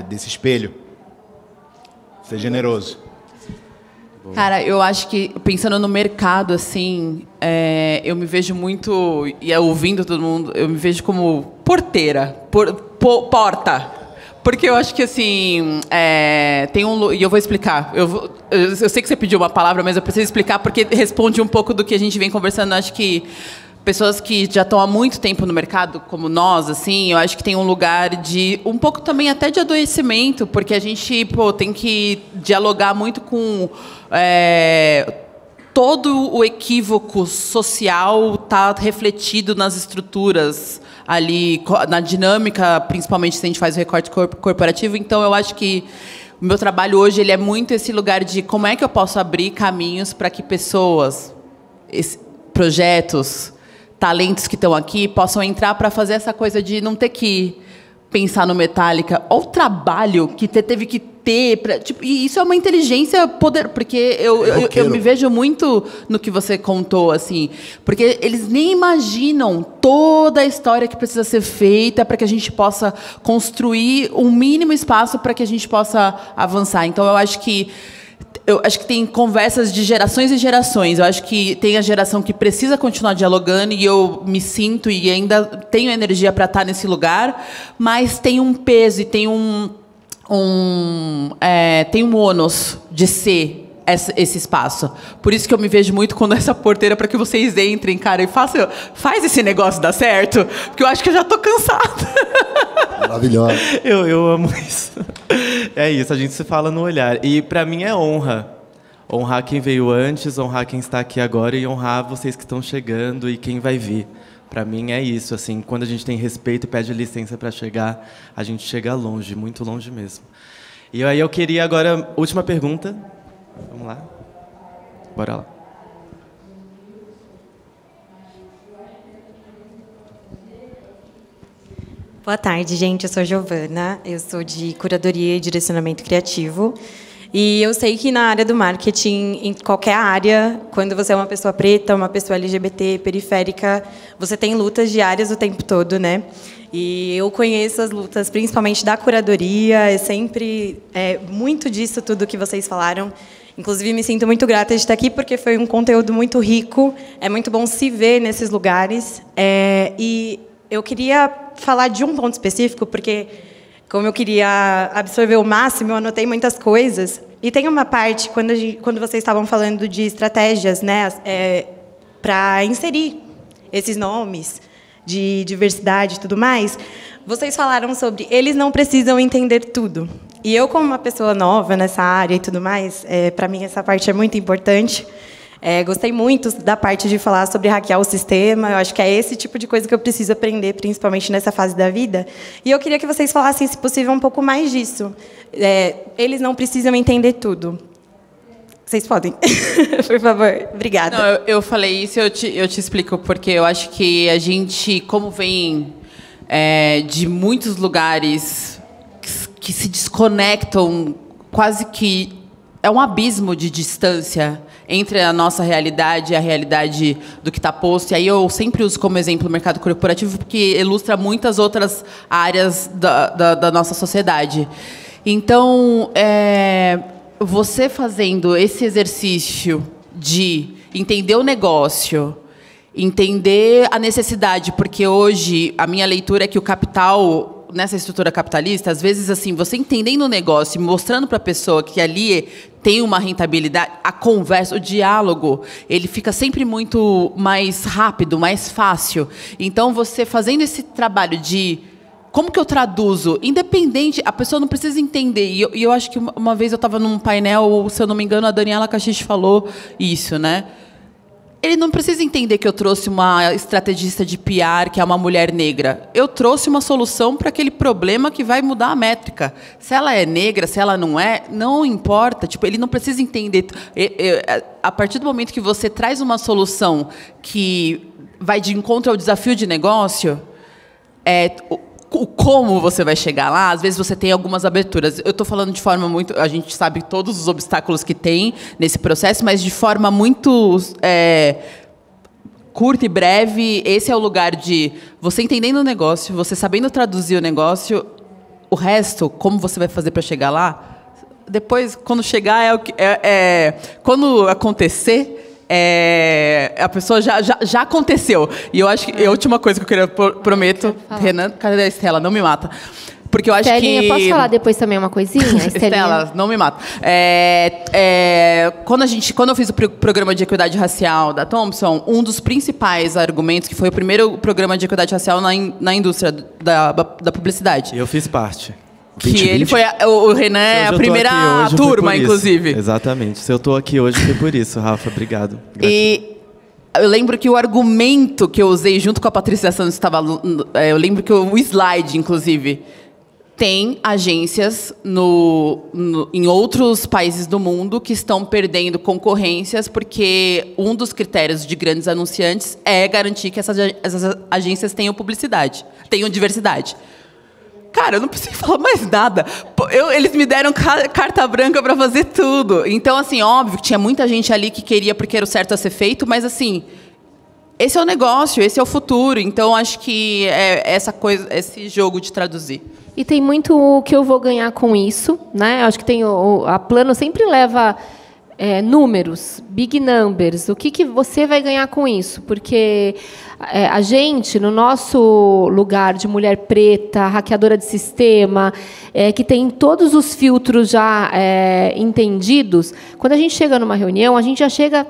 desse espelho. Ser generoso. Cara, eu acho que, pensando no mercado, assim, eu me vejo muito, e ouvindo todo mundo, eu me vejo como porteira, porta. Porque eu acho que, assim, tem e eu vou explicar. Eu sei que você pediu uma palavra, mas eu preciso explicar porque responde um pouco do que a gente vem conversando. Eu acho que pessoas que já estão há muito tempo no mercado, como nós, assim, eu acho que tem um lugar de um pouco também até de adoecimento, porque a gente tem que dialogar muito com todo o equívoco social está refletido nas estruturas ali, na dinâmica, principalmente se a gente faz o recorte corporativo. Então, eu acho que o meu trabalho hoje ele é muito esse lugar de como é que eu posso abrir caminhos para que pessoas, projetos, talentos que estão aqui possam entrar para fazer essa coisa de não ter que pensar no Metallica, ou o trabalho que teve que ter, e isso é uma inteligência poder, porque eu me vejo muito no que você contou, assim, porque eles nem imaginam toda a história que precisa ser feita para que a gente possa construir um mínimo espaço para que a gente possa avançar. Então, eu acho que tem conversas de gerações e gerações. Eu acho que tem a geração que precisa continuar dialogando e eu me sinto e ainda tenho energia para estar nesse lugar, mas tem um peso e tem um ônus de ser esse espaço. Por isso que eu me vejo muito quando essa porteira para que vocês entrem, cara, e faz esse negócio dar certo, porque eu acho que eu já estou cansada. Maravilhosa. Eu amo isso. É isso, a gente se fala no olhar. E para mim é honra. Honrar quem veio antes, honrar quem está aqui agora e honrar vocês que estão chegando e quem vai vir. Para mim é isso, assim, quando a gente tem respeito e pede licença para chegar, a gente chega longe, muito longe mesmo. E aí eu queria agora, última pergunta. Vamos lá. Bora lá. Boa tarde, gente. Eu sou a Giovana, eu sou de Curadoria e Direcionamento Criativo. E eu sei que na área do marketing, em qualquer área, quando você é uma pessoa preta, uma pessoa LGBT, periférica, você tem lutas diárias o tempo todo, né? E eu conheço as lutas, principalmente da curadoria, sempre muito disso tudo que vocês falaram. Inclusive, me sinto muito grata de estar aqui, porque foi um conteúdo muito rico, é muito bom se ver nesses lugares. E eu queria falar de um ponto específico, porque, como eu queria absorver o máximo, eu anotei muitas coisas. E tem uma parte, quando vocês estavam falando de estratégias, né, para inserir esses nomes de diversidade e tudo mais, vocês falaram sobre eles não precisam entender tudo. E eu, como uma pessoa nova nessa área e tudo mais, para mim essa parte é muito importante. Gostei muito da parte de falar sobre hackear o sistema. Eu acho que é esse tipo de coisa que eu preciso aprender, principalmente nessa fase da vida. E eu queria que vocês falassem, se possível, um pouco mais disso. Eles não precisam entender tudo. Vocês podem? Por favor. Obrigada. Não, eu falei isso e eu te explico, porque eu acho que a gente, como vem de muitos lugares que se desconectam, quase que é um abismo de distância entre a nossa realidade e a realidade do que está posto. E aí eu sempre uso como exemplo o mercado corporativo, porque ilustra muitas outras áreas da nossa sociedade. Então, você fazendo esse exercício de entender o negócio, entender a necessidade, porque hoje a minha leitura é que o capital, nessa estrutura capitalista, às vezes, assim, você entendendo o negócio e mostrando para a pessoa que ali tem uma rentabilidade, a conversa, o diálogo, ele fica sempre muito mais rápido, mais fácil. Então, você fazendo esse trabalho de como que eu traduzo, independente, a pessoa não precisa entender. E eu acho que uma vez eu estava num painel, se eu não me engano, a Daniela Caxixe falou isso, né? Ele não precisa entender que eu trouxe uma estrategista de PR, que é uma mulher negra. Eu trouxe uma solução para aquele problema que vai mudar a métrica. Se ela é negra, se ela não é, não importa. Tipo, ele não precisa entender. A partir do momento que você traz uma solução que vai de encontro ao desafio de negócio, o como você vai chegar lá, às vezes você tem algumas aberturas. Eu estou falando de forma muito... A gente sabe todos os obstáculos que tem nesse processo, mas de forma muito curta e breve. Esse é o lugar de você entendendo o negócio, você sabendo traduzir o negócio, o resto, como você vai fazer para chegar lá, depois, quando chegar, quando acontecer... a pessoa já aconteceu. E eu acho que a última coisa que eu queria prometo, Renan, cadê a Estela? Não me mata. Porque eu acho Estelinha, que... posso falar depois também uma coisinha? Estela, não me mata. Quando eu fiz o programa de equidade racial da Thomson, um dos principais argumentos, que foi o primeiro programa de equidade racial na indústria da publicidade. Eu fiz parte. Que ele foi o Renan é a primeira turma, inclusive. Exatamente. Se eu estou aqui hoje foi por isso, Rafa. Obrigado. E eu lembro que o argumento que eu usei junto com a Patrícia Santos estava... eu lembro que o slide, inclusive, tem agências em outros países do mundo que estão perdendo concorrências porque um dos critérios de grandes anunciantes é garantir que essas agências tenham publicidade, tenham diversidade. Cara, eu não preciso falar mais nada. Eles me deram carta branca para fazer tudo. Então, assim, óbvio que tinha muita gente ali que queria porque era o certo a ser feito, mas, assim, esse é o negócio, esse é o futuro. Então, acho que esse jogo de traduzir. E tem muito o que eu vou ganhar com isso, né? Acho que a Plano sempre leva números, big numbers. O que você vai ganhar com isso? Porque a gente, no nosso lugar de mulher preta, hackeadora de sistema, que tem todos os filtros já entendidos, quando a gente chega numa reunião, a gente já chega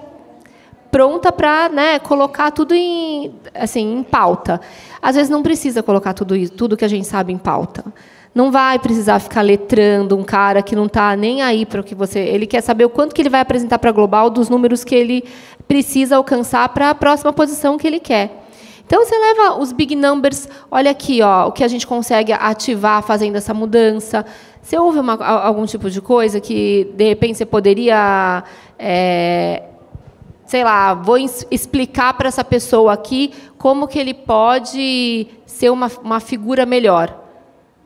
pronta para, né, colocar tudo em pauta. Às vezes não precisa colocar tudo que a gente sabe em pauta. Não vai precisar ficar letrando um cara que não está nem aí para o que você... Ele quer saber o quanto que ele vai apresentar para a Global dos números que ele precisa alcançar para a próxima posição que ele quer. Então, você leva os big numbers, olha aqui, ó, o que a gente consegue ativar fazendo essa mudança. Você ouve algum tipo de coisa que, de repente, você poderia... sei lá, vou explicar para essa pessoa aqui como que ele pode ser uma figura melhor.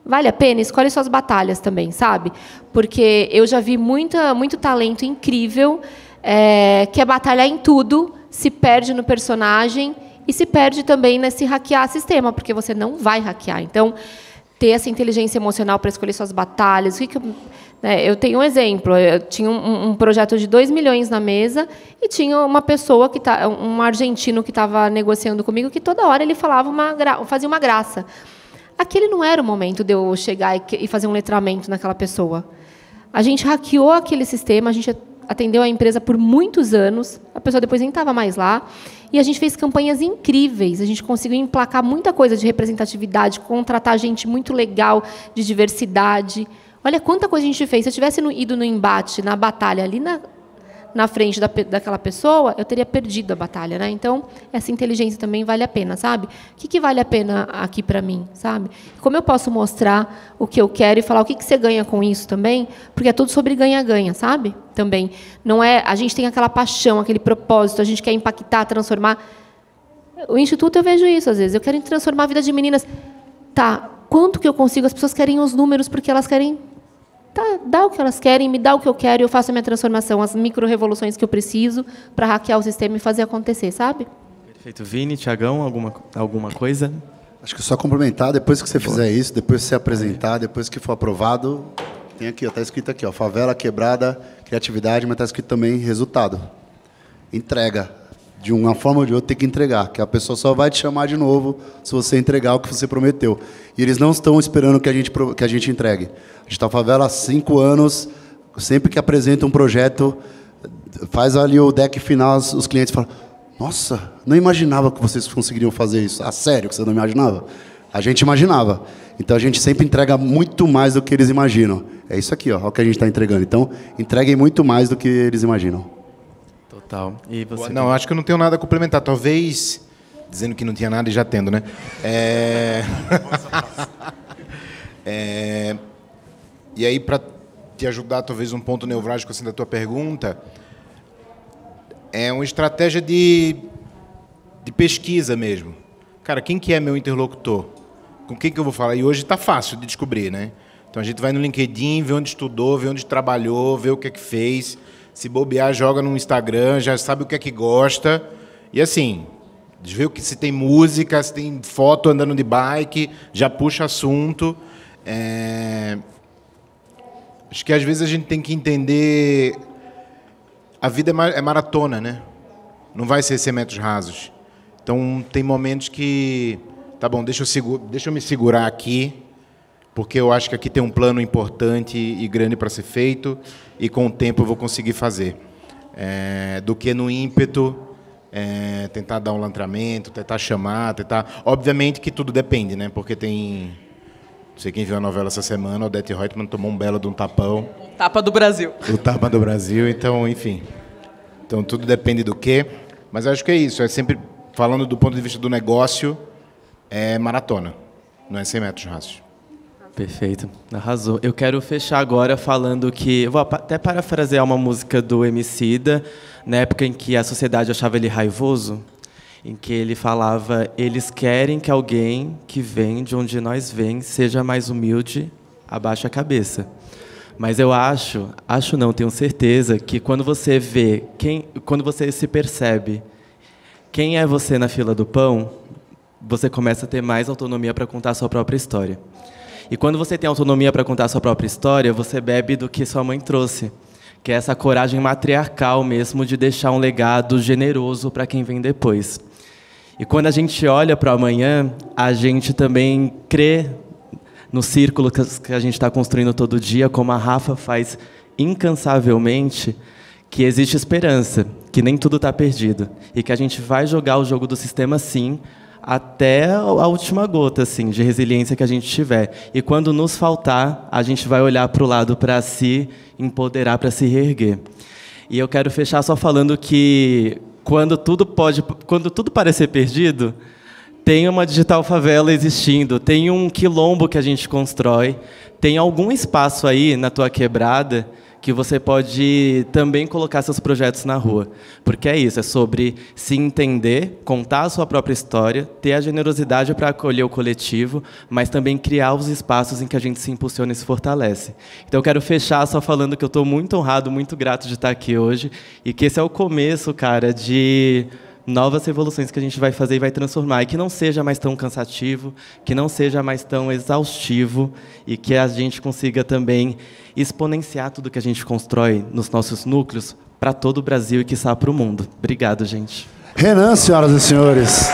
Vale a pena? Escolhe suas batalhas também, sabe? Porque eu já vi muito talento incrível que é batalhar em tudo, se perde no personagem e se perde também nesse hackear sistema, porque você não vai hackear. Então, ter essa inteligência emocional para escolher suas batalhas. Eu tenho um exemplo. Eu tinha um projeto de 2 milhões na mesa e tinha uma pessoa, um argentino que estava negociando comigo, que toda hora ele fazia uma graça. Aquele não era o momento de eu chegar e fazer um letramento naquela pessoa. A gente hackeou aquele sistema, a gente atendeu a empresa por muitos anos, a pessoa depois nem estava mais lá, e a gente fez campanhas incríveis, a gente conseguiu emplacar muita coisa de representatividade, contratar gente muito legal, de diversidade. Olha quanta coisa a gente fez. Se eu tivesse ido no embate, na batalha, ali na frente daquela pessoa, eu teria perdido a batalha, né? Então, essa inteligência também vale a pena, sabe? O que vale a pena aqui para mim, sabe? Como eu posso mostrar o que eu quero e falar o que você ganha com isso também? Porque é tudo sobre ganha-ganha, sabe? Também. Não é... A gente tem aquela paixão, aquele propósito, a gente quer impactar, transformar. O Instituto, eu vejo isso, às vezes. Eu quero transformar a vida de meninas. Tá, quanto que eu consigo? As pessoas querem os números porque elas querem... Tá, dá o que elas querem, me dá o que eu quero e eu faço a minha transformação, as micro-revoluções que eu preciso para hackear o sistema e fazer acontecer, sabe? Perfeito. Vini, Tiagão, alguma coisa? Acho que só complementar, depois que você fizer isso, depois que você apresentar, depois que for aprovado, tem aqui, está escrito aqui, ó, favela, quebrada, criatividade, mas está escrito também resultado. Entrega. De uma forma ou de outra, tem que entregar, que a pessoa só vai te chamar de novo se você entregar o que você prometeu. E eles não estão esperando que a gente entregue. A gente está na favela há 5 anos, sempre que apresenta um projeto, faz ali o deck final, os clientes falam, nossa, não imaginava que vocês conseguiriam fazer isso. Ah, sério que você não imaginava? A gente imaginava. Então, a gente sempre entrega muito mais do que eles imaginam. É isso aqui, ó, o que a gente está entregando. Então, entreguem muito mais do que eles imaginam. Total. E você? Não, acho que eu não tenho nada a complementar. Talvez, dizendo que não tinha nada e já tendo, né? E aí, para te ajudar, talvez, um ponto nevrálgico assim, da tua pergunta, é uma estratégia de pesquisa mesmo. Cara, quem que é meu interlocutor? com quem que eu vou falar? E hoje está fácil de descobrir, né? Então a gente vai no LinkedIn, vê onde estudou, vê onde trabalhou, vê o que é que fez. Se bobear, joga no Instagram, já sabe o que é que gosta. E assim, vê se tem música, se tem foto andando de bike, já puxa assunto. Acho que às vezes a gente tem que entender... A vida é maratona, né? Não vai ser 100 metros rasos. Então, tem momentos que... Tá bom, deixa eu me segurar aqui, porque eu acho que aqui tem um plano importante e grande para ser feito, e com o tempo eu vou conseguir fazer. Do que no ímpeto, tentar dar um lantramento, tentar chamar, tentar... Obviamente que tudo depende, né? Porque tem... Não sei quem viu a novela essa semana, o Odete Roitman tomou um belo de um tapão. O tapa do Brasil. O tapa do Brasil, então, enfim. Então, tudo depende do quê. Mas acho que é isso. É sempre, falando do ponto de vista do negócio, é maratona. Não é 100 metros rasos. Perfeito. Arrasou. Eu quero fechar agora falando que... Vou até parafrasear uma música do Emicida, na época em que a sociedade achava ele raivoso, em que ele falava: eles querem que alguém que vem de onde nós vem seja mais humilde, abaixa a cabeça. Mas eu acho não, tenho certeza, que quando você vê, quando você se percebe quem é você na fila do pão, você começa a ter mais autonomia para contar a sua própria história. E quando você tem autonomia para contar a sua própria história, você bebe do que sua mãe trouxe, que é essa coragem matriarcal mesmo de deixar um legado generoso para quem vem depois. E quando a gente olha para o amanhã, a gente também crê no círculo que a gente está construindo todo dia, como a Rafa faz incansavelmente, que existe esperança, que nem tudo está perdido, e que a gente vai jogar o jogo do sistema, sim, até a última gota, assim, de resiliência que a gente tiver. E quando nos faltar, a gente vai olhar para o lado para se empoderar, para se reerguer. E eu quero fechar só falando que quando tudo parecer perdido, tem uma digital favela existindo, tem um quilombo que a gente constrói, tem algum espaço aí na tua quebrada que você pode também colocar seus projetos na rua. Porque é isso, é sobre se entender, contar a sua própria história, ter a generosidade para acolher o coletivo, mas também criar os espaços em que a gente se impulsiona e se fortalece. Então, eu quero fechar só falando que eu estou muito honrado, muito grato de estar aqui hoje, e que esse é o começo, cara, de novas revoluções que a gente vai fazer e vai transformar, e que não seja mais tão cansativo, que não seja mais tão exaustivo, e que a gente consiga também exponenciar tudo que a gente constrói nos nossos núcleos para todo o Brasil e, quiçá, para o mundo. Obrigado, gente. Renan, senhoras e senhores.